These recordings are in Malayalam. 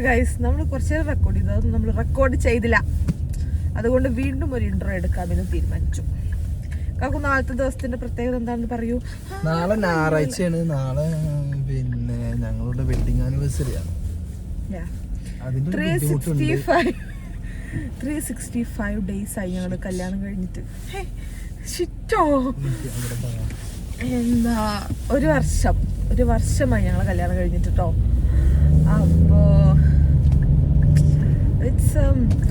ഗൈസ് നമ്മൾ കുറച്ച് നേരം റെക്കോർഡ് ചെയ്തു, അതൊന്നും നമ്മൾ റെക്കോർഡ് ചെയ്തില്ല. അതുകൊണ്ട് വീണ്ടും ഒരു ഇൻട്രോ എടുക്കാമെന്ന് തീരുമാനിച്ചു. കാക്കു നാളത്തെ ദിവസത്തിന്റെ പ്രത്യേകത എന്താണെന്ന് പറയൂ. നാളെ ഞായറാഴ്ചയാണ്. നാളെ പിന്നെ ഞങ്ങളുടെ വെഡിങ് ആനിവേഴ്സറിയാണ്. 365 ഡേയ്സ് ആയി ഞങ്ങൾ കല്യാണം കഴിഞ്ഞിട്ട്. എന്താ ഒരു വർഷമായി ഞങ്ങൾ കല്യാണം കഴിഞ്ഞിട്ട് കേട്ടോ. അപ്പോ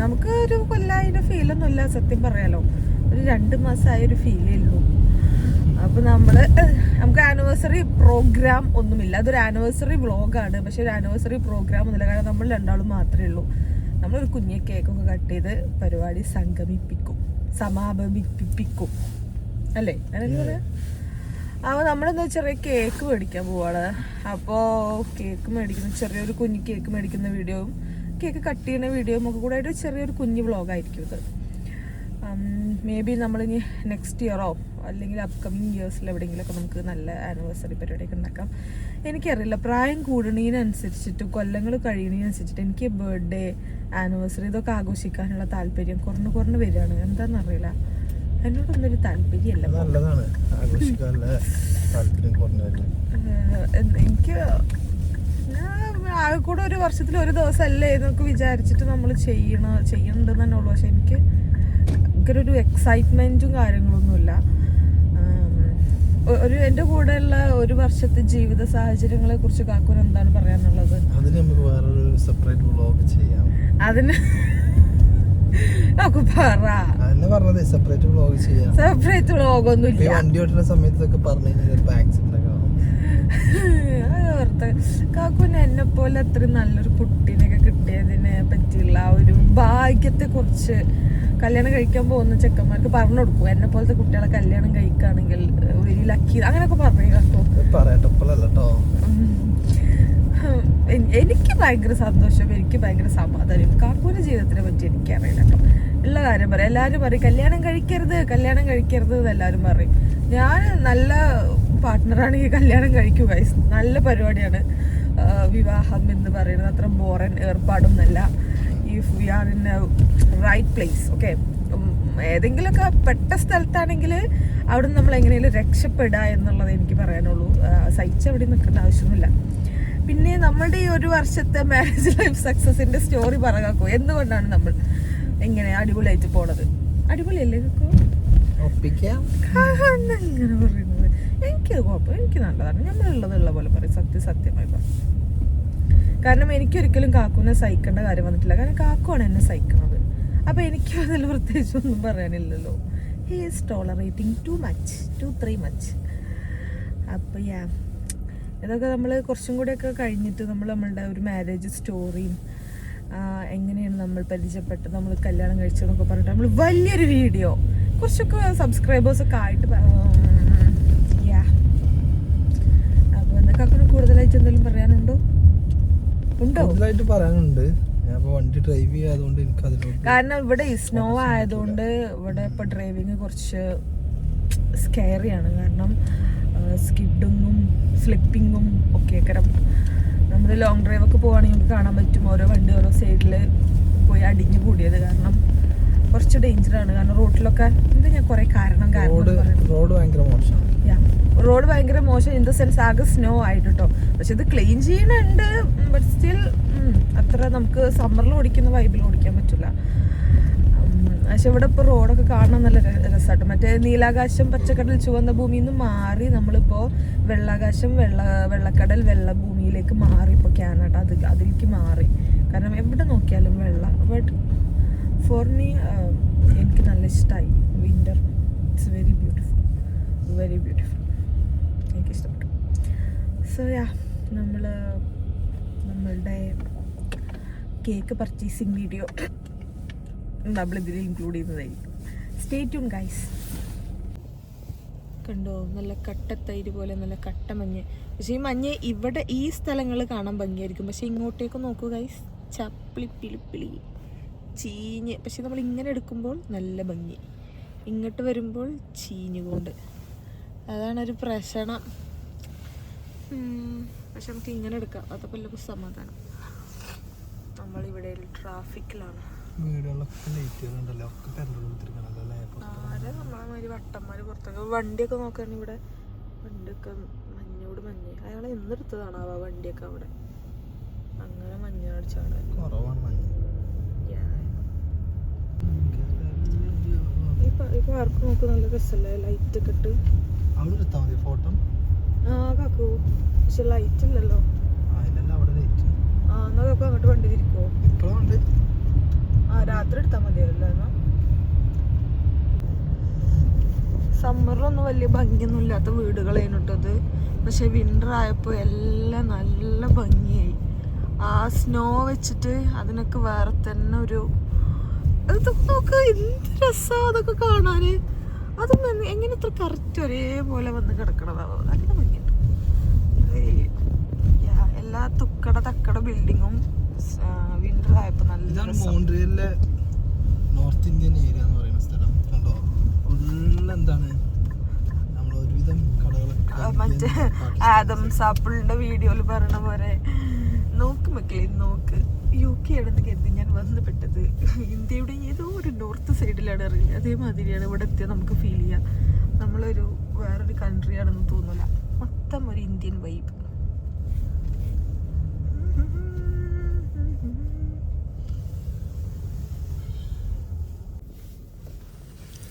നമുക്ക് ഒരു കൊല്ലായിന്റെ ഫീലൊന്നുമില്ല, സത്യം പറയാലോ. ഒരു 2 മാസമായൊരു ഫീലേ ഉള്ളൂ. അപ്പൊ നമുക്ക് ആനിവേഴ്സറി പ്രോഗ്രാം ഒന്നുമില്ല. അതൊരു ആനിവേഴ്സറി വ്ളോഗാണ്, പക്ഷെ ഒരു ആനിവേഴ്സറി പ്രോഗ്രാം ഒന്നുമില്ല. കാരണം നമ്മൾ രണ്ടാളും മാത്രമേ ഉള്ളൂ. നമ്മളൊരു കുഞ്ഞെ കേക്കൊക്കെ കട്ട് ചെയ്ത് പരിപാടി സമാപിപ്പിക്കും അല്ലേ, അങ്ങനെ പറയാം. അപ്പോൾ നമ്മളെന്താ ചെറിയ കേക്ക് മേടിക്കാൻ പോവാണ്. അപ്പോൾ കേക്ക് മേടിക്കുന്ന ചെറിയൊരു കുഞ്ഞ് കേക്ക് മേടിക്കുന്ന വീഡിയോയും കേക്ക് കട്ട് ചെയ്യുന്ന വീഡിയോയും ഒക്കെ കൂടെ ആയിട്ട് ചെറിയൊരു കുഞ്ഞ് വ്ളോഗായിരിക്കും ഇത്. മേ ബി നമ്മളിനി നെക്സ്റ്റ് ഇയറോ അല്ലെങ്കിൽ അപ്കമിങ് ഇയേഴ്സിൽ എവിടെയെങ്കിലുമൊക്കെ നമുക്ക് നല്ല ആനിവേഴ്സറി പരിപാടിയൊക്കെ ഉണ്ടാക്കാം. എനിക്കറിയില്ല, പ്രായം കൂടുന്നതിനനുസരിച്ചിട്ട് കൊല്ലങ്ങൾ കഴിയുന്നതിനനുസരിച്ചിട്ട് എനിക്ക് ബർത്ത്ഡേ ആനിവേഴ്സറി ഇതൊക്കെ ആഘോഷിക്കാനുള്ള താല്പര്യം കുറഞ്ഞു വരികയാണ്. എന്താണെന്നറിയില്ല, എന്നോടൊന്നൊരു താല്പര്യമല്ല. എനിക്ക് ആകെ കൂടെ ഒരു വർഷത്തിൽ ഒരു ദിവസമല്ലേ എന്നൊക്കെ വിചാരിച്ചിട്ട് നമ്മൾ ചെയ്യണമെന്ന് തന്നെ ഉള്ളൂ. പക്ഷെ എനിക്ക് ഭയങ്കര ഒരു എക്സൈറ്റ്മെന്റും കാര്യങ്ങളൊന്നുമില്ല. എൻ്റെ കൂടെയുള്ള ഒരു വർഷത്തെ ജീവിത സാഹചര്യങ്ങളെ കുറിച്ച് കാക്കൂന് എന്താണ് പറയാനുള്ളത്? അതിന് സെപ്പറേറ്റ് വ്ളോഗ് ഒന്നും ഇല്ല. കാക്കൂന് എന്നെ പോലെ അത്രയും നല്ലൊരു കുട്ടീനെയൊക്കെ കിട്ടിയതിനെ പറ്റിയുള്ള ആ ഒരു ഭാഗ്യത്തെ കുറിച്ച് കല്യാണം കഴിക്കാൻ പോകുന്ന ചെക്കന്മാർക്ക് പറഞ്ഞു കൊടുക്കും. എന്നെ പോലത്തെ കുട്ടികളെ കല്യാണം കഴിക്കുകയാണെങ്കിൽ വെരി ലക്കി അങ്ങനെയൊക്കെ പറഞ്ഞു കേട്ടോ. എനിക്ക് ഭയങ്കര സന്തോഷം, എനിക്ക് ഭയങ്കര സമാധാനം. കാക്കൂന്റെ ജീവിതത്തിനെ പറ്റി എനിക്കറിയില്ല കേട്ടോ. ഉള്ള കാര്യം പറയാം. എല്ലാവരും പറയും കല്യാണം കഴിക്കരുത് എന്ന് എല്ലാവരും പറയും. ഞാൻ നല്ല പാർട്ട്ണറാണെങ്കിൽ കല്യാണം കഴിക്കുക. നല്ല പരിപാടിയാണ് വിവാഹം എന്ന് പറയുന്നത്. അത്ര ബോറൻ ഏർപ്പാടൊന്നുമല്ല. If we are in a right place, okay. ഏതെങ്കിലുമൊക്കെ പെട്ട സ്ഥലത്താണെങ്കിൽ അവിടെ നിന്ന് നമ്മൾ എങ്ങനെയും രക്ഷപ്പെടുക എന്നുള്ളത് എനിക്ക് പറയാനുള്ളൂ. സഹിച്ചവിടെ നിൽക്കേണ്ട ആവശ്യമൊന്നുമില്ല. പിന്നെ നമ്മളുടെ ഈ ഒരു വർഷത്തെ മാരേജ് ലൈഫ് സക്സസിന്റെ സ്റ്റോറി പറയാക്കോ. എന്തുകൊണ്ടാണ് നമ്മൾ ഇങ്ങനെ അടിപൊളിയായിട്ട് പോണത്? അടിപൊളിയല്ലേ ഇങ്ങനെ പറയുന്നത്? എനിക്കത് കുഴപ്പം, എനിക്ക് നല്ലതാണ്. നമ്മളുള്ളതുള്ള പോലെ പറയും, സത്യമായി പറയും. കാരണം എനിക്കൊരിക്കലും കാക്കൂനെ സഹിക്കേണ്ട കാര്യം വന്നിട്ടില്ല. കാരണം കാക്കുവാണ് എന്നെ സഹിക്കുന്നത്. അപ്പൊ എനിക്ക് അതിൽ പ്രത്യേകിച്ച് ഒന്നും പറയാനില്ലല്ലോ. He is tolerating too much. അപ്പൊ ഇതൊക്കെ നമ്മൾ കുറച്ചും കൂടെയൊക്കെ കഴിഞ്ഞിട്ട് നമ്മളുടെ ഒരു മാരേജ് സ്റ്റോറിയും എങ്ങനെയാണ് നമ്മൾ പരിചയപ്പെട്ട് നമ്മൾ കല്യാണം കഴിച്ചതെന്നൊക്കെ പറഞ്ഞിട്ട് നമ്മൾ വലിയൊരു വീഡിയോ കുറച്ചൊക്കെ സബ്സ്ക്രൈബേഴ്സൊക്കെ ആയിട്ട് അപ്പോൾ എന്തൊക്കെ കൂടുതലായിട്ട് എന്തെങ്കിലും പറയാനുണ്ടോ? പറയാനുണ്ട്. വണ്ടി ഡ്രൈവ് ചെയ്യാതുകൊണ്ട് എനിക്ക് കാരണം ഇവിടെ സ്നോ ആയതുകൊണ്ട് ഇവിടെ ഇപ്പൊ ഡ്രൈവിങ് കുറച്ച് സ്കെയറിയാണ്. കാരണം സ്കിഡിങ്ങും സ്ലിപ്പിങ്ങും ഒക്കെ നമ്മൾ ലോങ് ഡ്രൈവ് ഒക്കെ പോവുകയാണെങ്കിൽ നമുക്ക് കാണാൻ പറ്റും ഓരോ വണ്ടി ഓരോ സൈഡിൽ പോയി അടിഞ്ഞു കൂടിയത്. കാരണം കുറച്ച് ഡേഞ്ചറാണ്. കാരണം റോഡിലൊക്കെ ഞാൻ കുറെ കാരണം റോഡ് ഭയങ്കര മോശം ഇൻ ദ സെൻസ് ആകെ സ്നോ ആയിട്ട് കേട്ടോ. പക്ഷെ ഇത് ക്ലീൻ ചെയ്യണുണ്ട്. ബട്ട് സ്റ്റിൽ അത്ര നമുക്ക് സമ്മറിൽ ഓടിക്കുന്ന വൈബിൽ ഓടിക്കാൻ പറ്റില്ല. പക്ഷെ ഇവിടെ ഇപ്പോൾ റോഡൊക്കെ കാണാൻ നല്ല രസമായിട്ട്. മറ്റേ നീലാകാശം പച്ചക്കടൽ ചുവന്ന ഭൂമിയിൽ നിന്ന് മാറി നമ്മളിപ്പോൾ വെള്ളാകാശം വെള്ളക്കടൽ വെള്ളഭൂമിയിലേക്ക് മാറി. ഇപ്പോൾ കാനഡ അതിലേക്ക് മാറി. കാരണം എവിടെ നോക്കിയാലും ബട്ട് ഫോർ മീ എനിക്ക് നല്ല ഇഷ്ടമായി വിൻ്റർ. ഇറ്റ്സ് വെരി ബ്യൂട്ടിഫുൾ എനിക്കിഷ്ടപ്പെട്ടു. സോ നമ്മളുടെ കേക്ക് പർച്ചേസിങ് വീഡിയോ നമ്മളിതിൽ ഇൻക്ലൂഡ് ചെയ്യുന്നതായിരിക്കും. Stay tune guys. കണ്ടോ, നല്ല കട്ടത്തൈര് പോലെ നല്ല കട്ട മഞ്ഞ്. പക്ഷേ ഈ മഞ്ഞ് ഇവിടെ ഈ സ്ഥലങ്ങൾ കാണാൻ ഭംഗിയായിരിക്കും. പക്ഷെ ഇങ്ങോട്ടേക്ക് നോക്കൂ ഗൈസ്, ചപ്പിളി ചീഞ്ഞ്. പക്ഷെ നമ്മൾ ഇങ്ങനെ എടുക്കുമ്പോൾ നല്ല ഭംഗി, ഇങ്ങോട്ട് വരുമ്പോൾ ചീഞ്ഞുകൊണ്ട്. അതാണൊരു പ്രശ്നം. പക്ഷെ നമുക്ക് ഇങ്ങനെ എടുക്കാം, അതപ്പോൾ എല്ലാവർക്കും സമാധാനം. നമ്മളിവിടെ ട്രാഫിക്കിലാണ്. വീടുകളിലൊക്കെ ലൈറ്റുകളുണ്ടല്ലോ, ഒക്കെ കരണ്ടുകൊടുത്തിരിക്കണല്ലോ. ആരെ നമ്മളെ മാതിരി വട്ടന്മാര് പുറത്തൊക്കെ വണ്ടിയൊക്കെ നോക്കുകയാണെങ്കിൽ ഇവിടെ വണ്ടിയൊക്കെ മഞ്ഞോട് മഞ്ഞ്. അയാളെ എന്നെടുത്തതാണ് ആ വണ്ടിയൊക്കെ അവിടെ അങ്ങനെ മഞ്ഞടിച്ചാണ്. കുറവാണ് മഞ്ഞ്. ഈ പാർക്ക് നോക്ക്, നല്ല രസമല്ലേ ലൈറ്റ് ഒക്കെ ഇട്ട്. അവിടെ എടുത്താൽ മതി ഫോട്ടോ. ആ കാക്കു, പക്ഷെ ലൈറ്റ് ഇല്ലല്ലോ. അവിടെ ലൈറ്റ്. എന്നാ കാക്കു അങ്ങോട്ട് വണ്ടി തിരിക്കോ? ഇപ്പോഴുണ്ട്. രാത്രി എടുത്താൽ മതിയല്ലോ. എന്നാ സമ്മറിലൊന്നും വലിയ ഭംഗിയൊന്നും ഇല്ലാത്ത വീടുകളായിരുന്നു കേട്ടത്. പക്ഷെ വിന്റർ ആയപ്പോൾ എല്ലാം നല്ല ഭംഗിയായി. ആ സ്നോ വെച്ചിട്ട് അതിനൊക്കെ വേറെ തന്നെ ഒരു ഇതൊക്കെ നോക്ക്, എന്ത് രസമാണ് അതൊക്കെ കാണാന്. അതും എങ്ങനെ ഇത്ര കറക്റ്റ് ഒരേപോലെ വന്ന് കിടക്കണതാവോ, നല്ല ഭംഗിയുണ്ട്. എല്ലാ തുക്കട തക്കട ബിൽഡിങ്ങും വിന്റർ ആയപ്പോ നല്ല മോൺട്രിയലിലെ നോർത്ത് ഇന്ത്യൻ ഏരിയ എന്ന് പറയുന്ന സ്ഥലം കണ്ടോ. എന്താണ് നമ്മൾ ഒരുവിധം കടകളൊക്കെ മറ്റേ ആദംസ് ആപ്പിളിന്റെ വീഡിയോയില് പറയണ പോലെ നോക്ക് മക്കളെ നോക്ക്, UK ആണെന്ന് കരുതി ഞാൻ വന്ന് പെട്ടത് ഇന്ത്യയുടെ ഏതോ ഒരു നോർത്ത് സൈഡിലാണ് അറിയില്ല. അതേമാതിരിയാണ് ഇവിടെ എത്തിയാൽ നമുക്ക് ഫീൽ ചെയ്യാം നമ്മളൊരു വേറൊരു കൺട്രി ആണെന്ന് തോന്നില്ല. മൊത്തം ഒരു ഇന്ത്യൻ വൈബ്.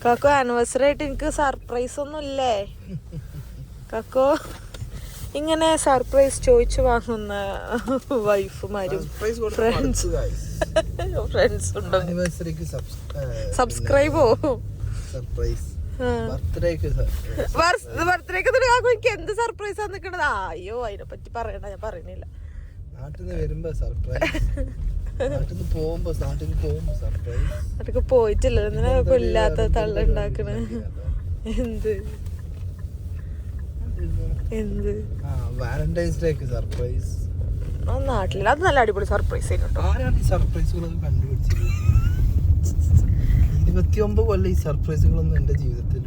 കാക്കോ, ആനിവേഴ്സറി ആയിട്ട് എനിക്ക് സർപ്രൈസ് ഒന്നും ഇല്ലേ കാക്കോ? ഇങ്ങനെ സർപ്രൈസ് ചോദിച്ചു വാങ്ങുന്ന വൈഫുമാരും ഫ്രണ്ട്സ് ഉണ്ടോ? സബ്സ്ക്രൈബോ? ബർത്ത്ഡേക്ക് എനിക്ക് എന്ത് സർപ്രൈസ് ആ നിക്കണത്? അയ്യോ, അതിനെ പറ്റി പറയണ്ട, ഞാൻ പറയുന്നില്ല. നാട്ടിൽ പോയിട്ടില്ല, എന്തിനാ ഇല്ലാത്ത തള്ളുണ്ടാക്കണ? എന്ത് എന്ത് വാലന്റൈൻസ് ഡേക്ക് സർപ്രൈസ് നാട്ടിലില്ല. അത് നല്ല അടിപൊളി സർപ്രൈസ് ആയിരുന്നു. 29 കൊല്ലം ഈ സർപ്രൈസുകളൊന്നും എന്റെ ജീവിതത്തിൽ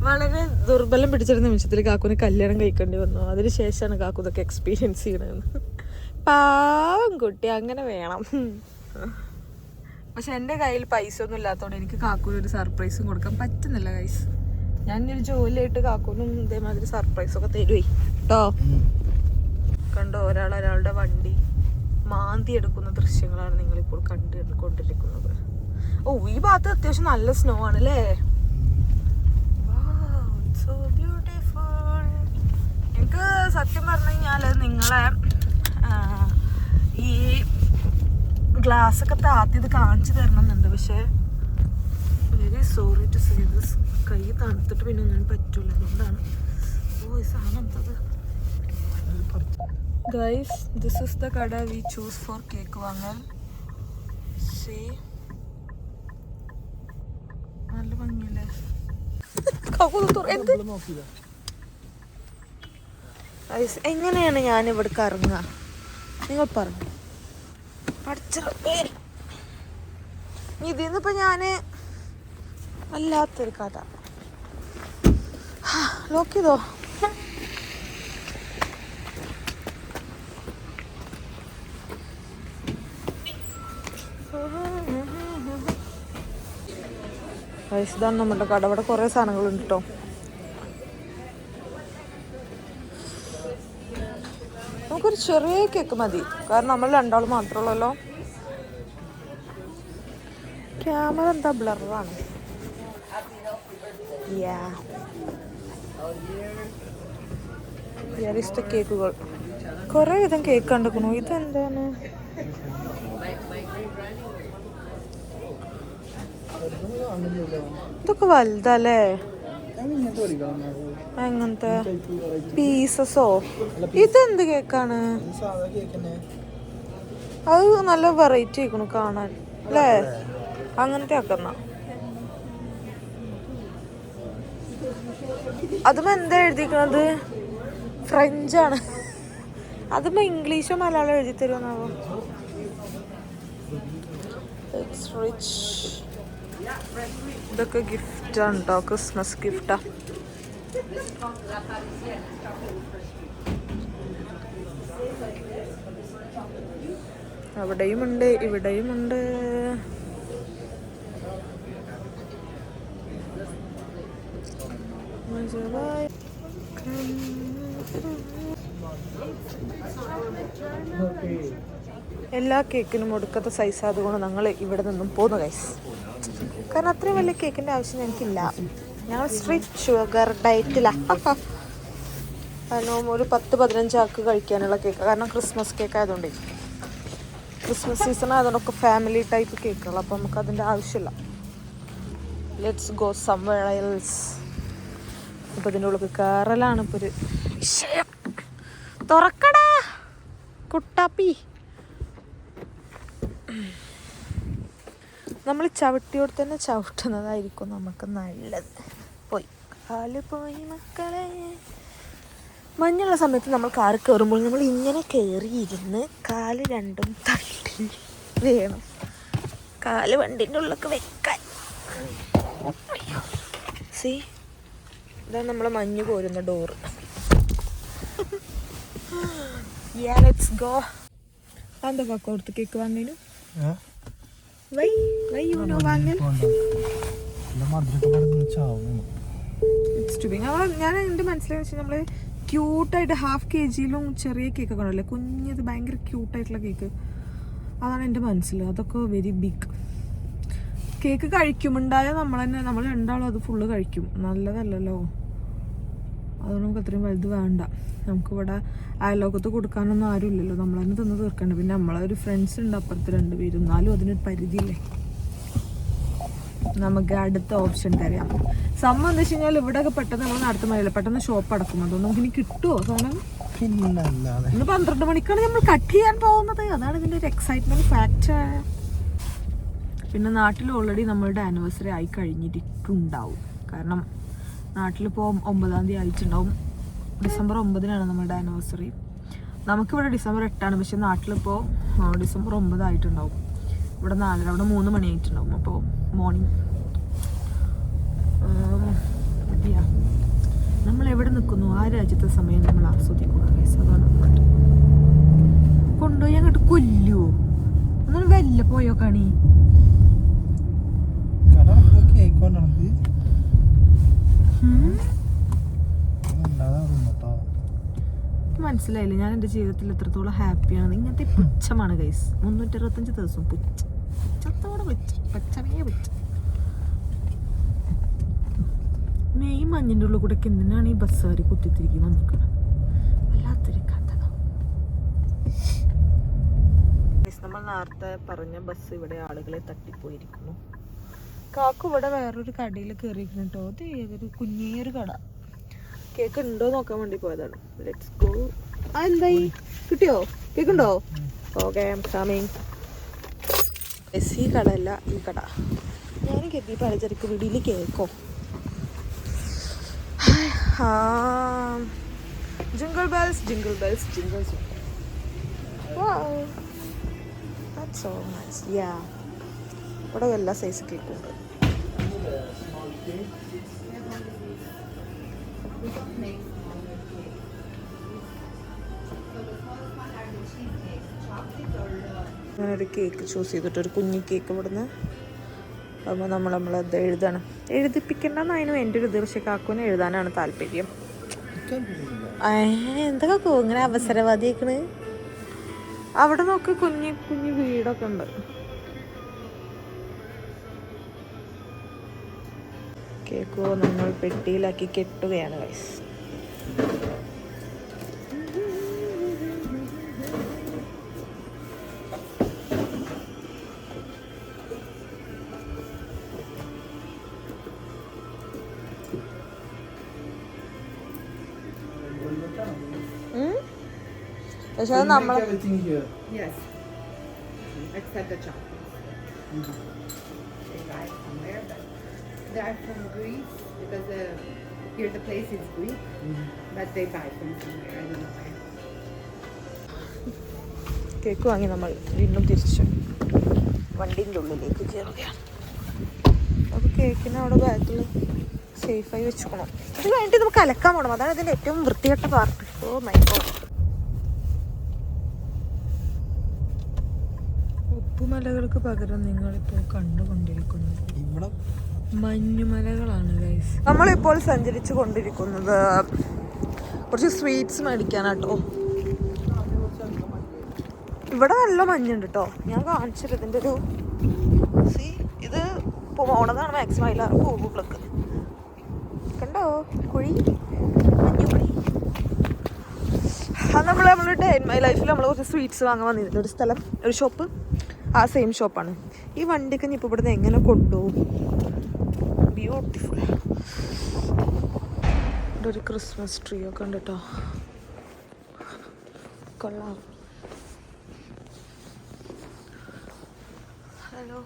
വളരെ ദുർബലം പിടിച്ചൊരു നിമിഷത്തിൽ കാക്കുനെ കല്യാണം കഴിക്കേണ്ടി വന്നു. അതിനുശേഷമാണ് കാക്കു ഇതൊക്കെ എക്സ്പീരിയൻസ് ചെയ്യണമെന്ന്. പാവം കുട്ടി, അങ്ങനെ വേണം. പക്ഷെ എൻ്റെ കയ്യിൽ പൈസ ഒന്നും ഇല്ലാത്തതുകൊണ്ട് എനിക്ക് കാക്കൂന് ഒരു സർപ്രൈസും കൊടുക്കാൻ പറ്റുന്നില്ല ഗൈസ്. ഞാനൊരു ജോലിയായിട്ട് കാക്കൂനും ഇതേമാതിരി സർപ്രൈസ് ഒക്കെ തരുവേ കേട്ടോ. കണ്ടോ, ഒരാളുടെ വണ്ടി മാന്തി എടുക്കുന്ന ദൃശ്യങ്ങളാണ് നിങ്ങളിപ്പോൾ കണ്ടുകൊണ്ടിരിക്കുന്നത്. ഓ, ഈ ഭാഗത്ത് അത്യാവശ്യം നല്ല സ്നോ ആണ് അല്ലേ? എനിക്ക് സത്യം പറഞ്ഞു കഴിഞ്ഞാൽ നിങ്ങളെ ഈ ഗ്ലാസ് ഒക്കെ താത്തിയത് കാണിച്ചു തരണമെന്നുണ്ട്. പക്ഷെ very sorry to say this, കൈ തണുത്തിട്ട് പിന്നെ ഒന്നും പറ്റൂല, അതുകൊണ്ടാണ്. ഓ, ഈ സാധനം എന്തത് ഗൈസ്, ദിസ് ഇസ് ദ കട വി ചൂസ് ഫോർ കേക്ക് വാങ്ങാൻ. നല്ല ഭംഗിയല്ലേ? എങ്ങനെയാണ് ഞാൻ ഇവിടേക്ക് ഇറങ്ങുക? നിങ്ങൾ പറഞ്ഞു ഇതിന്നിപ്പോ ഞാന് വല്ലാത്തൊരു കഥ. ലോക്ക് ചെയ്തോ? ഇതാണ് നമ്മുടെ കട. ഇവിടെ കുറെ സാധനങ്ങളുണ്ട് കേട്ടോ. നമുക്കൊരു ചെറിയ കേക്ക് മതി, കാരണം നമ്മൾ രണ്ടാൾ മാത്രമുള്ളല്ലോ. ക്യാമറ എന്താ ബ്ലറാണ്. കേക്കുകൾ കുറെ വിധം കേക്ക് കണ്ടിരിക്കണു. ഇതെന്താണ്? ഇതൊക്കെ വലുതല്ലേ? എങ്ങനത്തെ പീസസോ? ഇതെന്ത് കേക്കാണ്? അത് നല്ല വെറൈറ്റി ആയിക്കണു കാണാൻ അല്ലേ? അങ്ങനത്തെ ആക്കുന്ന അതും എന്താ എഴുതിക്കണത്? ഫ്രഞ്ചാണ്. അതും ഇംഗ്ലീഷോ മലയാളം എഴുതി തരുമെന്നാവോ? It's rich. ഇതൊക്കെ ഗിഫ്റ്റാണ് കേട്ടോ, ക്രിസ്മസ് ഗിഫ്റ്റാ. അവിടെയുമുണ്ട് ഇവിടെയുമുണ്ട്. എല്ലാ കേക്കിനും ഒടുക്കത്തെ സൈസ് അതുകൊണ്ട് ഞങ്ങൾ ഇവിടെ നിന്നും പോന്നു ഗൈസ്. കാരണം അത്രയും വലിയ കേക്കിൻ്റെ ആവശ്യം ഞങ്ങൾക്കില്ല. ഞങ്ങൾ സ്ട്രിക്റ്റ് ഷുഗർ ഡയറ്റിലാണ്. കാരണം ഒരു 10-15 ആൾക്ക് കഴിക്കാനുള്ള കേക്ക്. കാരണം ക്രിസ്മസ് കേക്ക് ആയതുകൊണ്ട്, ക്രിസ്മസ് സീസൺ ആയതുകൊണ്ടൊക്കെ ഫാമിലി ടൈപ്പ് കേക്കുകൾ. അപ്പോൾ നമുക്ക് അതിൻ്റെ ആവശ്യമില്ല. Let's go somewhere else. ഇപ്പോൾ ഇതിൻ്റെ ഉള്ളിൽ കയറലാണ് ഇപ്പോൾ ഒരു വിഷയം. തുറക്കടാ കുട്ടാപ്പി. നമ്മൾ ചവിട്ടിയോട് തന്നെ ചവിട്ടുന്നതായിരിക്കും നമുക്ക് നല്ലത്. പോയി കാല് പോയി മക്കളെ. മഞ്ഞുള്ള സമയത്ത് നമ്മൾ കാറ് കയറുമ്പോൾ നമ്മൾ ഇങ്ങനെ കയറിയിരുന്ന് കാല് രണ്ടും തട്ടി വേണം കാല് വണ്ടിൻ്റെ ഉള്ളിലേക്ക് വെക്കാൻ. സീ, ഇതാണ് നമ്മളെ മഞ്ഞ് പോരുന്ന ഡോറ്. Let's go. എന്താ കാക്ക കൊടുത്ത് കേക്ക് വാങ്ങിനു? ഞാൻ എൻ്റെ മനസ്സിലായി വെച്ചാൽ നമ്മള് ക്യൂട്ടായിട്ട് 1/2 kg ചെറിയ കേക്ക് കാണല്ലേ, കുഞ്ഞത് ഭയങ്കര ക്യൂട്ടായിട്ടുള്ള കേക്ക്, അതാണ് എൻ്റെ മനസ്സിൽ. അതൊക്കെ വെരി ബിഗ് കേക്ക്. കഴിക്കുമുണ്ടായാൽ നമ്മൾ രണ്ടാളും അത് ഫുള്ള് കഴിക്കും. നല്ലതല്ലല്ലോ, അതുകൊണ്ട് നമുക്ക് അത്രയും വലുത് വേണ്ട. നമുക്കിവിടെ അയലോകത്ത് കൊടുക്കാനൊന്നും ആരും ഇല്ലല്ലോ, നമ്മൾ തന്നെ തിന്ന് തീർക്കണ്ട. പിന്നെ നമ്മളൊരു ഫ്രണ്ട്സ് ഉണ്ട് അപ്പുറത്ത് 2 പേരും, എന്നാലും അതിനൊരു പരിധിയില്ലേ. നമുക്ക് അടുത്ത ഓപ്ഷൻ തരാം. സംഭവം എന്താ വെച്ച് കഴിഞ്ഞാൽ ഇവിടെയൊക്കെ പെട്ടെന്ന് നമ്മൾ നടത്തു മതിയല്ല, പെട്ടെന്ന് ഷോപ്പ് അടക്കും. അതുകൊണ്ട് നമുക്ക് ഇനി കിട്ടുമോ സാധനം? ഇന്ന് 12 മണിക്കാണ് നമ്മൾ കട്ട് ചെയ്യാൻ പോകുന്നത്. അതാണ് ഇതിൻ്റെ ഒരു എക്സൈറ്റ്മെന്റ് ഫാക്ടർ. പിന്നെ നാട്ടിൽ ഓൾറെഡി നമ്മളുടെ ആനിവേഴ്സറി ആയി കഴിഞ്ഞിട്ടുണ്ടാവും. കാരണം നാട്ടിലിപ്പോൾ 9-ാം തീയതി ആയിട്ടുണ്ടാവും. ഡിസംബർ 9-നാണ് നമ്മളുടെ ആനിവേഴ്സറി. നമുക്കിവിടെ ഡിസംബർ 8-ആണ്, പക്ഷെ നാട്ടിലിപ്പോൾ ഡിസംബർ 9 ആയിട്ടുണ്ടാവും. ഇവിടെ 4, അവിടെ 3 മണി ആയിട്ടുണ്ടാവും. അപ്പോൾ മോർണിംഗ് നമ്മൾ എവിടെ നിൽക്കുന്നു ആ രാജ്യത്തെ സമയം നമ്മൾ ആസ്വദിക്കുക. അതാണ് കൊണ്ടുപോയി അങ്ങോട്ട് കൊല്ലുവോ? ഒന്നും വല്ല പോയോ കാണി. മനസ്സിലായില്ല ഞാൻ എൻ്റെ ജീവിതത്തിൽ എത്രത്തോളം ഹാപ്പിയാണ്. ഇങ്ങനത്തെ പുച്ഛമാണ് ഗൈസ്. 365 ദിവസം പുച്ഛത്തോടെ പച്ചമേ പുച്ഛ. മെയ് മഞ്ഞിൻ്റെ ഉള്ളിൽ കൂടെ എന്തിനാണ് ഈ ബസ്സുകാർ കുത്തിത്തിരിക്കി വന്നിരിക്കുന്നത്? വല്ലാത്തൊരു കഥ. നമ്മൾ നേരത്തെ പറഞ്ഞ ബസ് ഇവിടെ ആളുകളെ തട്ടിപ്പോയിരിക്കുന്നു. കാക്കു ഇവിടെ വേറൊരു കടയിൽ കയറിയിരിക്കുന്നു കേട്ടോ. അത് ഏതൊരു കുഞ്ഞേയൊരു കട. കേക്ക് ഉണ്ടോ നോക്കാൻ വേണ്ടി പോയതാണ്. Let's go. എന്തായി, കിട്ടിയോ? കേക്ക് ഉണ്ടോ? Okay, coming. ഈ കടയല്ല, ഈ കട. ഞാൻ കരുതി പലചരക്ക് വീടിൽ കേക്കോ. Jingle bells jingle bells jingle. That's so nice. Yeah. ഇവിടെ എല്ലാ സൈസ് കേക്കുണ്ട്. ഞാനൊരു കേക്ക് ചൂസ് ചെയ്തിട്ട് ഒരു കുഞ്ഞി കേക്ക് ഇവിടുന്ന്. അപ്പോൾ നമ്മളത് എഴുതണം. എഴുതിപ്പിക്കേണ്ടെന്ന് അതിനും എൻ്റെ ഒരു ഇത്. പക്ഷെ കാക്കുവിന് എഴുതാനാണ് താല്പര്യം. എന്താ കാക്കു ഇങ്ങനെ അവസരവാദിയാക്കണ്? അവിടെ നോക്ക്, കുഞ്ഞി കുഞ്ഞി വീടൊക്കെ ഉണ്ട്. കേക്കോ നമ്മൾ പെട്ടിയിലാക്കി കെട്ടുകയാണ് ഗൈസ്. പക്ഷെ അത് നമ്മൾ They are from Greece because here the place is Greek, but they buy from somewhere. I don't know where. Cake വാങ്ങി നമ്മൾ വീണ്ടും തിരിച്ചു വണ്ടീൻ്റെ ഉള്ളിലേക്ക് കയറുകയാണ്. അപ്പോൾ കേക്കിനെ അവിടെ ബാഗിൽ സേഫായി വെച്ചുക്കണം. ഇത് കഴിഞ്ഞിട്ട് നമുക്ക് അലക്കാൻ പോകണം. അതാണ് ഇതിൻ്റെ ഏറ്റവും വൃത്തികെട്ട പാർട്ട്. Oh my God. ഉപ്പുമലകൾക്ക് പകരം നിങ്ങളിപ്പോൾ കണ്ടുകൊണ്ടിരിക്കുന്നത് ഇവിടെ മഞ്ഞുമലകളാണ് ഗൈസ്. നമ്മളിപ്പോൾ സഞ്ചരിച്ചു കൊണ്ടിരിക്കുന്നത് കുറച്ച് സ്വീറ്റ്സ് മേടിക്കാനാട്ടോ. ഇവിടെ നല്ല മഞ്ഞുണ്ട് കേട്ടോ. ഞാൻ കാണിച്ചിട്ട് ഇതിൻ്റെ ഒരു ഇത് പോണതാണ് മാക്സിമം അതിലാണ് പോകുമ്പോഴേക്ക് കണ്ടോ കുഴി മഞ്ഞുകുഴി. അത് നമ്മൾ ഡേ ഇൻ മൈ ലൈഫിൽ നമ്മൾ കുറച്ച് സ്വീറ്റ്സ് വാങ്ങാൻ വന്നിരുന്നു ഒരു സ്ഥലം, ഒരു ഷോപ്പ്. ആ സെയിം ഷോപ്പാണ്. ഈ വണ്ടിയൊക്കെ ഇനി ഇപ്പോൾ ഇവിടുന്ന് എങ്ങനെ കൊണ്ടുപോകും. ബ്യൂട്ടിഫുൾ. ഇവിടെ ഒരു ക്രിസ്മസ് ട്രീ ഒക്കെ ഉണ്ട് കേട്ടോ. കൊള്ളാം. Hello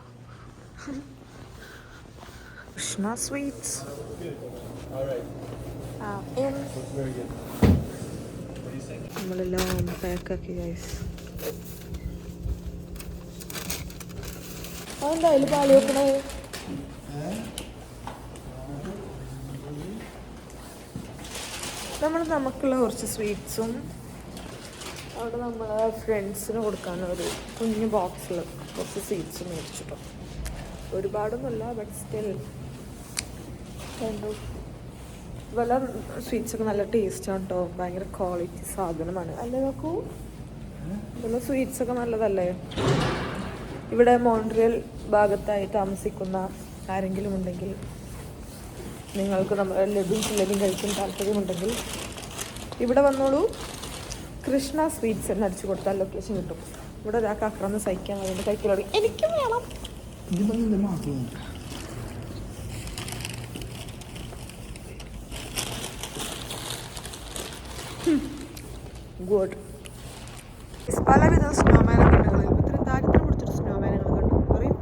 Krishna sweets. നമ്മളെല്ലാം പാക്കാക്കി ഗൈസ്. അതെന്തായാലും പാല് വെക്കണേ. നമുക്കുള്ള കുറച്ച് സ്വീറ്റ്സും അവിടെ നമ്മളെ ഫ്രണ്ട്സിന് കൊടുക്കാനൊരു കുഞ്ഞു ബോക്സിൽ കുറച്ച് സ്വീറ്റ്സ് മേടിച്ചിട്ടോ. ഒരുപാടൊന്നുമില്ല, ബട്ട് സ്റ്റിൽ കണ്ടു. വല്ല സ്വീറ്റ്സൊക്കെ നല്ല ടേസ്റ്റാണ് കേട്ടോ. ഭയങ്കര ക്വാളിറ്റി സാധനമാണ് അല്ലേ നോക്കൂ. വല്ല സ്വീറ്റ്സൊക്കെ നല്ലതല്ലേ. ഇവിടെ മോൺട്രിയൽ ഭാഗത്തായി താമസിക്കുന്ന ആരെങ്കിലും ഉണ്ടെങ്കിൽ, നിങ്ങൾക്ക് നമ്മുടെ ലഡും ജിലേബിയും കഴിക്കാൻ താല്പര്യമുണ്ടെങ്കിൽ ഇവിടെ വന്നോളൂ. കൃഷ്ണ സ്വീറ്റ്സ് എന്ന് അടിച്ചു കൊടുത്താൽ ലൊക്കേഷൻ കിട്ടും. ഇവിടെ ഒരാൾക്ക് അക്രമം സഹിക്കാൻ വേണ്ടി കഴിക്കലോടി എനിക്കും വേണം. ഗുഡ്. പലവിധ സ്നോമാനൊക്കെ ഉണ്ട്. ഇത്രയും ദാരിദ്ര്യം പിടിച്ചൊരു സ്നോമാനുകൾ കണ്ടു പറയും.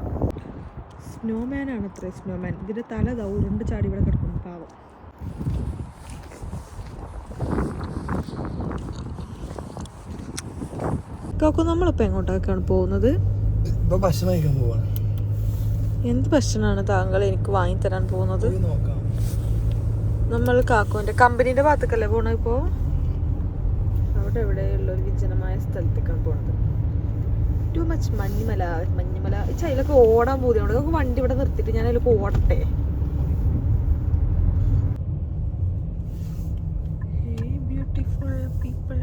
സ്നോമാനാണ് അത്ര സ്നോമാൻ. ഇതിൻ്റെ തല ഉരുണ്ട് ചാടി ഇവിടെ കിടക്കുന്നു പാവം. കാക്കു നമ്മളിപ്പോൾ എങ്ങോട്ടൊക്കെയാണ് പോകുന്നത്? ഭക്ഷണം കഴിക്കാൻ പോവാണ്. എന്ത് ഭക്ഷണമാണ് താങ്കൾ എനിക്ക് വാങ്ങിത്തരാൻ പോകുന്നത്? നമ്മൾ കാക്കുവിൻ്റെ കമ്പനീൻ്റെ ഭാഗത്തേക്കല്ലേ പോകണത്? ഇപ്പോൾ അവിടെ എവിടെയുള്ള ഒരു വിജനമായ സ്ഥലത്തേക്കാണ് പോണത്. ടു മച്ച് മഞ്ഞുമല. അതിലൊക്കെ ഓടാൻ പോകുന്നുണ്ട്. നമുക്ക് വണ്ടി ഇവിടെ നിർത്തിയിട്ട് ഞാൻ അതിലൊക്കെ ഓടട്ടെ. ബ്യൂട്ടിഫുൾ പീപ്പിൾ,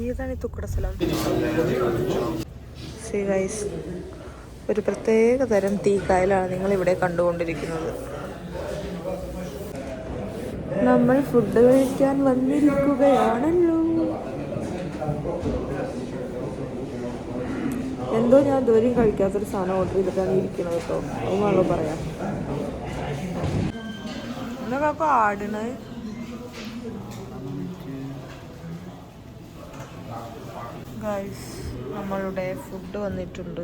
ഏതാണ് ഈ തുക്കട സ്ഥലം? സീ ഗൈസ്, ഒരു പ്രത്യേക തരം തീക്കായലാണ് നിങ്ങൾ ഇവിടെ കണ്ടുകൊണ്ടിരിക്കുന്നത്. നമ്മൾ ഫുഡ് കഴിക്കാൻ വന്നിരിക്കുകയാണല്ലോ. എന്തോ ഞാൻ ഇതുവരെയും കഴിക്കാത്തൊരു സാധനം ഓർഡർ ചെയ്തിട്ടാണ് ഇരിക്കുന്നത് കേട്ടോ. അതൊന്നാണല്ലോ പറയാം. എന്താ കാക്ക ആടണത്? ഗൈസ്, നമ്മളുടെ ഫുഡ് വന്നിട്ടുണ്ട്.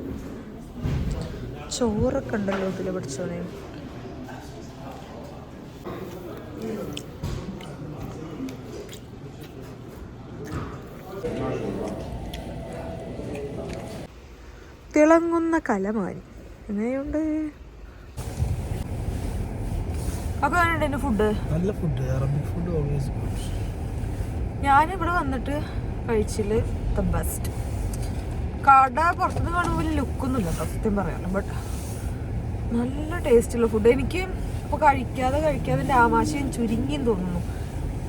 ചോറൊക്കെ ഉണ്ടല്ലോ ഇതിൽ പിടിച്ചോനെ. തിളങ്ങുന്ന കലമാരി. എങ്ങനെയുണ്ട്? അപ്പൊ എങ്ങനെയുണ്ട് എൻ്റെ ഫുഡ്? നല്ല food, Arabic food always good. ഞാനിവിടെ വന്നിട്ട് കഴിച്ചില് ദ ബെസ്റ്റ്. കട പുറത്തുനിന്ന് കാണുമ്പോൾ വലിയ ലുക്കൊന്നുമില്ല സത്യം പറയാനോ, ബട്ട് നല്ല ടേസ്റ്റുള്ള ഫുഡ്. എനിക്ക് ഇപ്പോൾ കഴിക്കാതെ എൻ്റെ ആമാശയം ചുരുങ്ങിയും തോന്നുന്നു.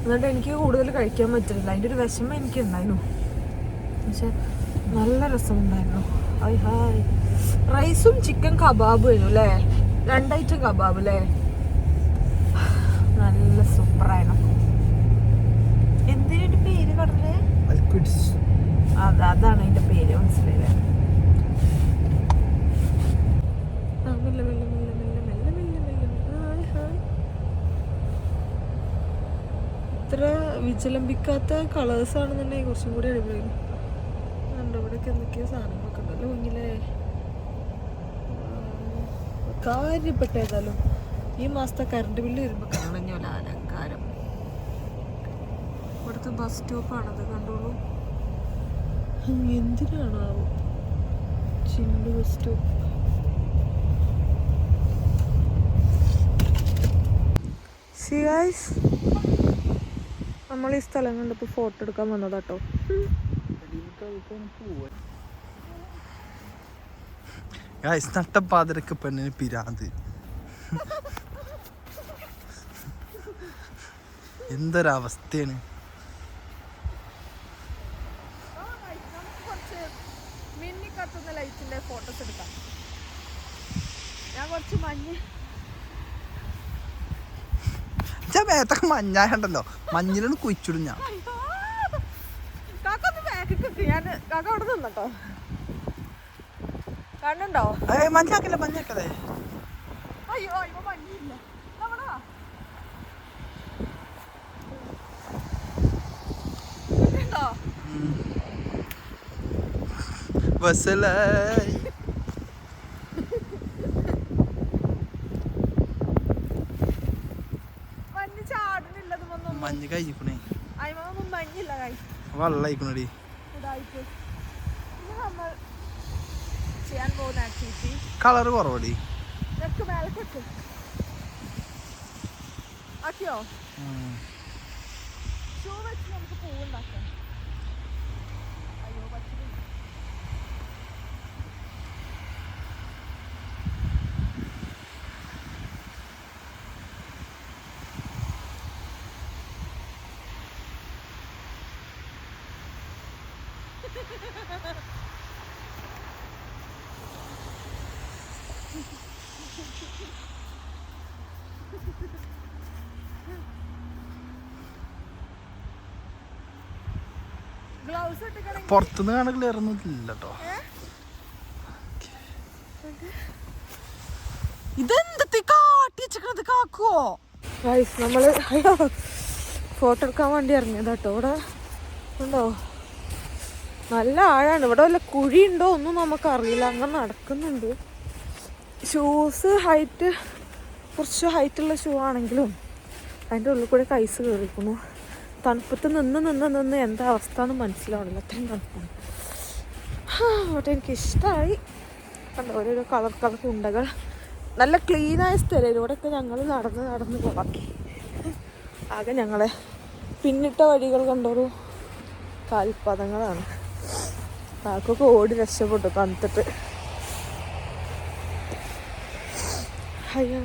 എന്നിട്ട് എനിക്ക് കൂടുതൽ കഴിക്കാൻ പറ്റുന്നില്ല. അതിൻ്റെ ഒരു വിഷമം എനിക്കുണ്ടായിരുന്നു. പക്ഷെ നല്ല രസമുണ്ടായിരുന്നു. ഹായ് റൈസും ചിക്കൻ കബാബും ആയിരുന്നു അല്ലേ? 2 ഐറ്റം കബാബ് അല്ലേ? നല്ല സൂപ്പറായിരുന്നു. എന്തിനാ പേര് കടല്? അതാണ് അതിന്റെ പേര്, മനസ്സിലായില്ലേ? ഇത്ര വിചലംബിക്കാത്ത കളേഴ്സ് ആണെന്നുണ്ടെങ്കിൽ കുറച്ചും കൂടി അടിപൊളി. ഇവിടെയൊക്കെ എന്തൊക്കെയോ സാധനങ്ങളൊക്കെ ഉണ്ടല്ലോ കുഞ്ഞിലേ. കാര്യപ്പെട്ട ഏതായാലും ഈ മാസത്തെ കറണ്ട് ബില്ല് വരുമ്പോൾ കാണഞ്ഞോല അലങ്കാരം. ഇവിടുത്തെ ബസ് സ്റ്റോപ്പാണത്, കണ്ടോളൂ. എന്തിനാണാവോ ചില്ല് ബസ് സ്റ്റോപ്പ്. See guys, നമ്മൾ ഈ സ്ഥലം കണ്ടപ്പോ ഫോട്ടോ എടുക്കാൻ വന്നതാട്ടോ. നട്ടപ്പാതിരക്ക് പെണ്ണിന് പിരാന്ത്. എന്തൊരവസ്ഥയാണ്. മിന്നി കത്തുന്ന ലൈറ്റിന്റെ ഫോട്ടോസ് എടുക്കാം. ഞാൻ കുറച്ച് മഞ്ഞ് മേത്തൊക്കെ മഞ്ഞായുണ്ടല്ലോ, മഞ്ഞിലൊന്ന് കുഴിച്ചിടും ഞാൻ. കാക്കൊന്ന് ബാക്കിൽ കിട്ടി. ഞാൻ കാക്ക അവിടെ നിന്നട്ടോ. കണ്ണുണ്ടോ? മഞ്ഞാക്കല്ലേ മഞ്ഞാക്കല്ലേ. അയ്യോ ഇപ്പൊ മഞ്ഞില്ല. കണ്ടോ? ബസ്സലായി മഞ്ഞ് ചാടുന്നില്ലതൊന്നും. മഞ്ഞ് കഴിഞ്ഞിക്കണേ, അതിമൊന്നും മഞ്ഞില്ല. വെള്ളായിക്കണടി. ഇതായിട്ട് ഇനി നമ്മൾ ചെയ്യാൻ പോകുന്ന ആക്ടിവിറ്റി കളറ് കുറവടി. നെക്ക് മേലെ കെട്ട് ആക്കിയോ? ഷൂ വെച്ച് നമുക്ക് പൂവുണ്ടാക്കാം. അയ്യോ പറ്റില്ല. ഗ്ലൗസ് ഇട്ടിക്കണെങ്കിൽ പുറത്തുനിന്ന് കാണാൻ ക്ലിയർ ഒന്നും ഇല്ല കേട്ടോ. ഇതെന്തൊക്കെ കാട്ടി വെച്ചിട്ട് കാക്കുവോ? നമ്മള് ഫോട്ടോ എടുക്കാൻ വേണ്ടി ഇറങ്ങിയതാട്ടോ. ഇവിടെ ഉണ്ടോ നല്ല ആഴാണ്. ഇവിടെ വല്ല കുഴി ഉണ്ടോ ഒന്നും നമുക്കറിയില്ല. അങ്ങനെ നടക്കുന്നുണ്ട്. ഷൂസ് കുറച്ച് ഹൈറ്റുള്ള ഷൂ ആണെങ്കിലും അതിൻ്റെ ഉള്ളിൽ കൂടെ കൈസ് കയറിക്കുന്നു. തണുപ്പത്ത് നിന്ന് എന്താ അവസ്ഥ എന്ന് മനസ്സിലാവണില്ല. അത്രയും തണുപ്പാണ്. അവിടെ എനിക്കിഷ്ടമായി. കണ്ടോ ഓരോരോ കളർ ഉണ്ടകൾ. നല്ല ക്ലീനായ സ്ഥലം. ഇവിടെയൊക്കെ ഞങ്ങൾ നടന്ന് പോവാക്കി. ആകെ ഞങ്ങളെ പിന്നിട്ട വഴികൾ കണ്ടൊരു കാൽപാദങ്ങളാണ്. കാക്കൊക്കെ ഓടി രക്ഷപ്പെട്ടു തണുത്തിട്ട്. അയ്യോ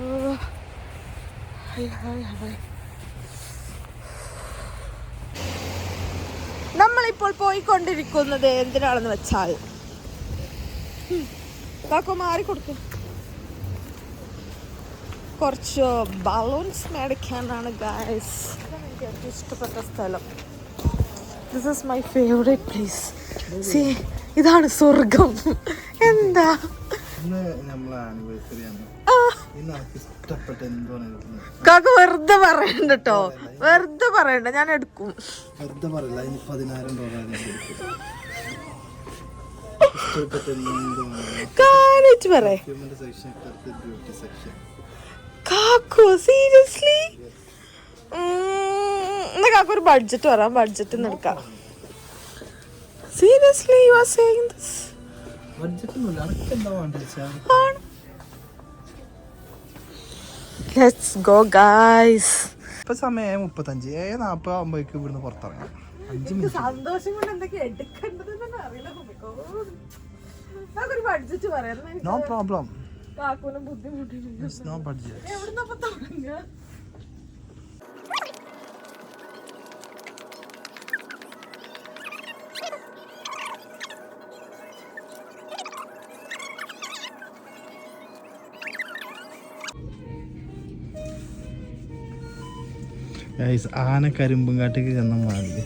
നമ്മളിപ്പോൾ പോയിക്കൊണ്ടിരിക്കുന്നത് എന്തിനാണെന്ന് വെച്ചാൽ കാക്കോ മാറിക്കൊടുക്കും. കുറച്ച് ബലൂൺസ് മേടിക്കാനാണ് ഗൈസ്. എനിക്ക് ഏറ്റവും ഇഷ്ടപ്പെട്ട സ്ഥലം. This is my favourite place. See ഇതാണ് സ്വർഗം. എന്താ കാക്ക വെറുതെ പറയണ്ട കേട്ടോ. വെറുതെ പറയണ്ട, ഞാൻ എടുക്കും. കാര്യമായിട്ട് പറയേ കാക്കോ. സീരിയസ്ലി എന്നാ കാക്ക ഒരു ബഡ്ജറ്റ് പറയാം. ബഡ്ജറ്റ് എടുക്കാം. Seriously you are saying this? Let's go guys. ഇപ്പൊ സമയം 35:40 ആകുമ്പോഴേക്കും ഇവിടുന്ന് പുറത്തിറങ്ങാം. 5 മിനിറ്റ്. സന്തോഷം കൊണ്ട് എന്തൊക്കെ എടുക്കേണ്ടതെന്ന് അറിയില്ല. ഒരു ബഡ്ജറ്റ് പറയാം. No problem. കാക്കൂനും ബുദ്ധിമുട്ടില്ല. No budget. എവിടുന്നപ്പോ തുടങ്ങുക? ആന കരിമ്പുംകാട്ടിക്ക് ചെന്ന മാതിരി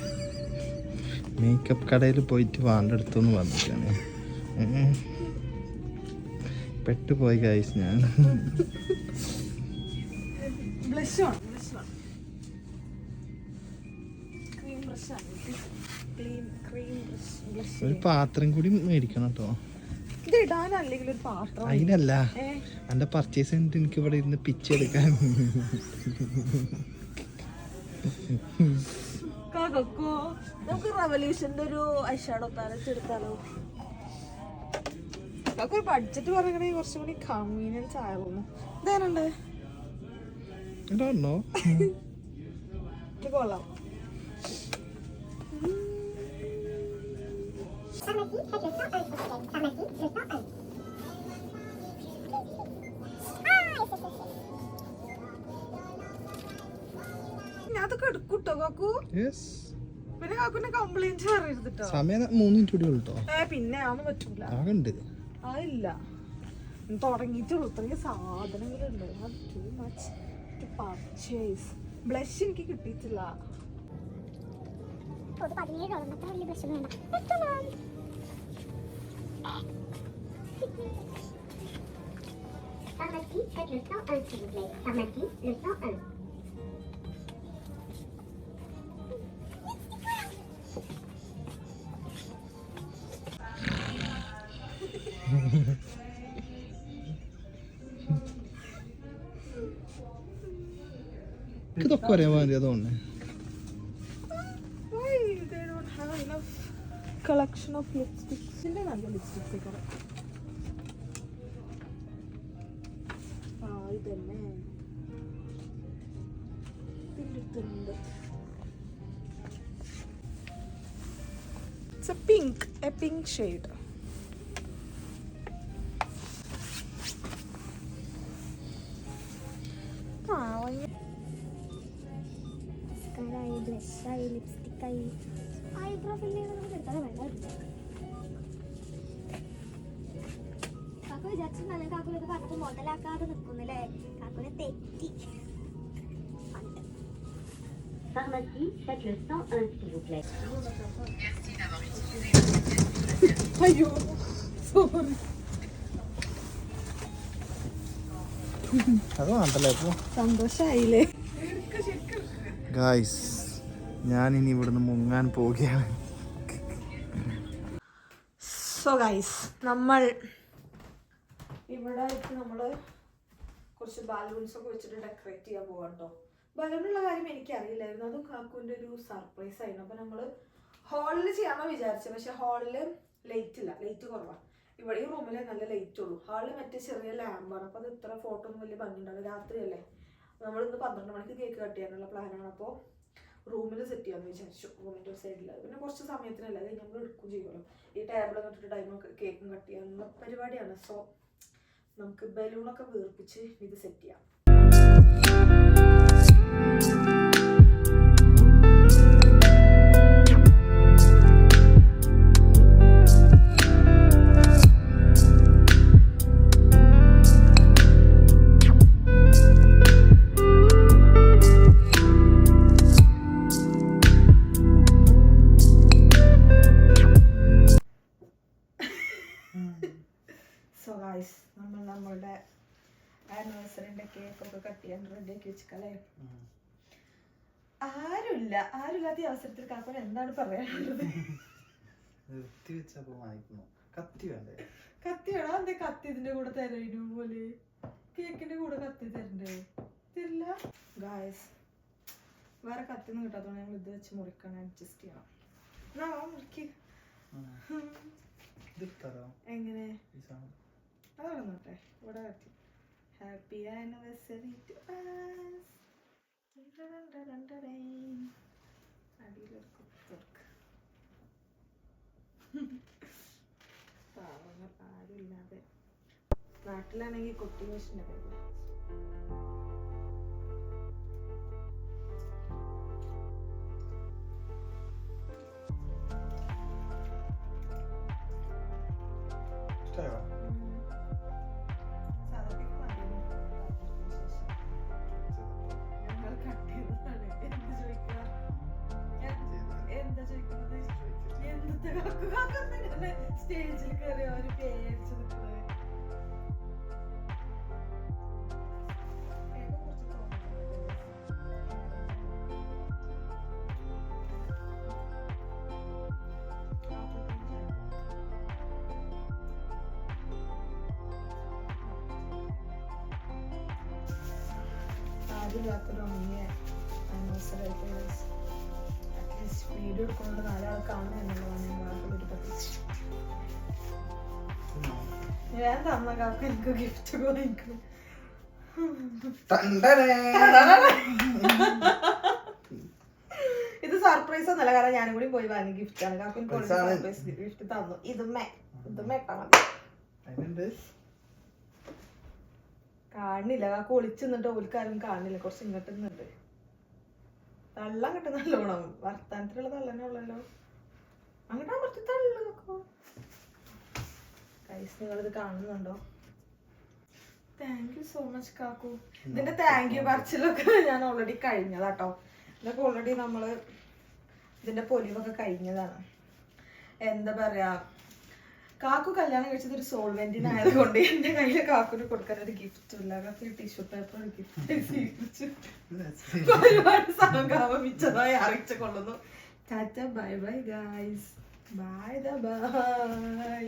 മേക്കപ്പ് കടയിൽ പോയിട്ട് വാണ്ടെടുത്തൊന്ന് വന്നിട്ടാണ്. പെട്ടുപോയി ഗൈസ് ഞാൻ. ഒരു പാത്രം കൂടി മേടിക്കണം കേട്ടോ. അതിനല്ല, എന്റെ പർച്ചേസ് കഴിഞ്ഞിട്ട് എനിക്ക് ഇവിടെ ഇരുന്ന് പിച്ചെടുക്കാൻ. നമുക്ക് റവല്യൂഷന്റെ ഒരു ഐഷാഡോ പാലറ്റ് എടുത്താലോ? ഒരു ബഡ്ജറ്റ് പറയണേ കുറച്ചും കൂടി കൺവീനിയൻസ് ആയിരുന്നു. ഇതേനുണ്ട് കൊള്ളാം. അതൊക്കെ എടുക്കൂട്ടോ കാക്കു. പിന്നെ കാക്കുനെ കംപ്ലൈന്റ് പറയരുതിട്ടോ. സമയം 3 മിനിറ്റ് കൂടി ഉള്ളൂ കേട്ടോ. പിന്നെ അതൊന്നും പറ്റൂല. അതില്ല, തുടങ്ങിയിട്ടുള്ളൂ. ഇത്രയും സാധനങ്ങളുണ്ട്. ബ്ലഷ് എനിക്ക് കിട്ടിയിട്ടില്ല. ഇതൊക്കെ അറിയാൻ മതി. അതുകൊണ്ട് കളക്ഷൻ ഓഫ് ലിപ്സ്റ്റിക്സിന്റെ നല്ല ലിപ്സ്റ്റിക്സ് ഇതന്നെ It's a pink shade. ബ്ലഷായി, ലിപ്സ്റ്റിക്കായി, ഐബ്രോ ഫില്ല് നമുക്ക് എടുത്താൽ വേണ്ട. കാക്കു വിചാരിച്ചിട്ടുണ്ടോ കാക്കു ഇത് പറഞ്ഞപ്പോ മുതലാക്കാതെ നിൽക്കുന്നല്ലേ? കാക്കുനെ തെറ്റി. അയ്യോ സോറി. അത് വേണ്ടല്ലേ ഇപ്പൊ. സന്തോഷായില്ലേ ഗായ്സ്? ഞാനിനി ഇവിടുന്ന് മുങ്ങാൻ പോവുകയാണ്. സോ ഗൈസ്, നമ്മൾ ഇവിടെ നമ്മള് കുറച്ച് ബാലൂൺസ് ഒക്കെ വെച്ചിട്ട് ഡെക്കറേറ്റ് ചെയ്യാൻ പോവാം കേട്ടോ. ബലൂണുള്ള കാര്യം എനിക്കറിയില്ലായിരുന്നു. അതും കാക്കുവിൻ്റെ ഒരു സർപ്രൈസ് ആയിരുന്നു. അപ്പം നമ്മൾ ഹാളിൽ ചെയ്യാമെന്ന് വിചാരിച്ചത്. പക്ഷെ ഹാളിൽ ലൈറ്റ് ഇല്ല, ലൈറ്റ് കുറവാണ്. ഇവിടെ ഈ റൂമിൽ നല്ല ലൈറ്റ് ഉള്ളൂ. ഹാളിൽ മറ്റേ ചെറിയ ലാമ്പാണ്. അപ്പം അത് ഇത്ര ഫോട്ടോ ഒന്നും വലിയ ഭംഗിയുണ്ടാവും. രാത്രിയല്ലേ, നമ്മളിന്ന് 12 മണിക്ക് കേക്ക് കട്ട് ചെയ്യാനുള്ള പ്ലാനാണ്. അപ്പോൾ റൂമിൽ സെറ്റ് ചെയ്യാമെന്ന് വിചാരിച്ചു, റൂമിൻ്റെ ഒരു സൈഡിൽ. പിന്നെ കുറച്ച് സമയത്തിനല്ല, അത് നമ്മൾ എടുക്കും ചെയ്യുമല്ലോ. ഈ ടേബിളൊക്കെ ഇട്ടിട്ട് ടൈമൊക്കെ കേക്കും കട്ട് ചെയ്യാനുള്ള പരിപാടിയാണ്. സോ നമുക്ക് ബലൂണൊക്കെ വീർപ്പിച്ച് ഇത് സെറ്റ് ചെയ്യാം. സോ ഗൈസ്, നമ്മളുടെ ആനിവേഴ്സറിന്റെ കേക്കൊക്കെ കട്ട് ചെയ്യാൻ റെഡി ആക്കി വെച്ചിക്കല്ലേ. ആരുമില്ലാത്ത അവസരത്തിൽ കാക്കോൻ എന്താണ് പറയാനുള്ളത്? കത്തി വേണോ? എന്തേ കത്തി ഇതിന്റെ കൂടെ തരൂ പോലെ? കേക്കിന്റെ കൂടെ കത്തി തരണ്ടേ? തരില്ല ഗൈസ്. വേറെ കത്തിന്ന് കിട്ടാത്തോണ്ട് ഞങ്ങൾ ഇത് വെച്ച് മുറിക്കാൻ അഡ്ജസ്റ്റ് ചെയ്യണം. മുറിക്ക്. എങ്ങനെ അതവിടെ നോട്ടെ. ഇവിടെ കത്തി. Happy anniversary to us. അടിയിലെടുക്കും. പാവങ്ങൾ ആരുമില്ലാതെ. നാട്ടിലാണെങ്കിൽ കുട്ടി മെഷീനൊക്കെ സ്റ്റേജിൽ കയറി അവര് പേടിച്ചു നിൽക്കുന്നത്. ആദ്യമില്ലാത്തൊരു ഉണങ്ങിയ ആനിവേഴ്സറി അറ്റ്ലീസ്റ്റ് വീഡിയോ എടുക്കുന്നത് 4 ആൾ കാണുക എന്നുള്ളതാണ് ഞങ്ങളൊരു പ്രതീക്ഷ. ഞാൻ തന്ന കാക്ക എനിക്ക് ഗിഫ്റ്റ് വാങ്ങിക്കണം. ഇത് സർപ്രൈസ് ഒന്നല്ല, കാരണം ഞാനും കൂടി പോയി വാങ്ങി ഗിഫ്റ്റ് ആണ്. കാക്കു സർപ്രൈസ് ഗിഫ്റ്റ് തന്നു. ഇതുമ്മേ ഇട്ടാ മതി. കാണില്ല, കാക്കു ഒളിച്ചു നിന്നിട്ട് ഓൽക്കാരും കാണില്ല. കുറച്ച് ഇങ്ങോട്ട് നിന്നിട്ട് തള്ളം കിട്ടും നല്ലോണം. വർത്താനത്തിലുള്ള തള്ളനെ ഉള്ളല്ലോ. അങ്ങോട്ടാ കുറച്ച് തള്ളു കാക്കു. ഗൈസ് നിങ്ങളിത് കാണുന്നുണ്ടോ? താങ്ക് യു സോ മച്ച് കാക്കു. ഇതിന്റെ താങ്ക് യു പറച്ചിലൊക്കെ ഞാൻ ഓൾറെഡി കഴിഞ്ഞതാട്ടോ. ഇതൊക്കെ ഓൾറെഡി നമ്മള് ഇതിന്റെ പൊലിവൊക്കെ കഴിഞ്ഞതാണ്. എന്താ പറയാ, കാക്കു കല്യാണം കഴിച്ചത് ഒരു സോൾവെന്റിനായത് കൊണ്ട് എന്റെ കയ്യില് കാക്കുന് കൊടുക്കാൻ ഒരു ഗിഫ്റ്റ് ഇല്ല. കാക്കു ടിഷ്യൂ പേപ്പർ ഗിഫ്റ്റ് ഒരുപാട് സംഘാവം മിച്ചതായി അറിയിച്ചു കൊള്ളുന്നു. Tata bye bye guys. Bye bye.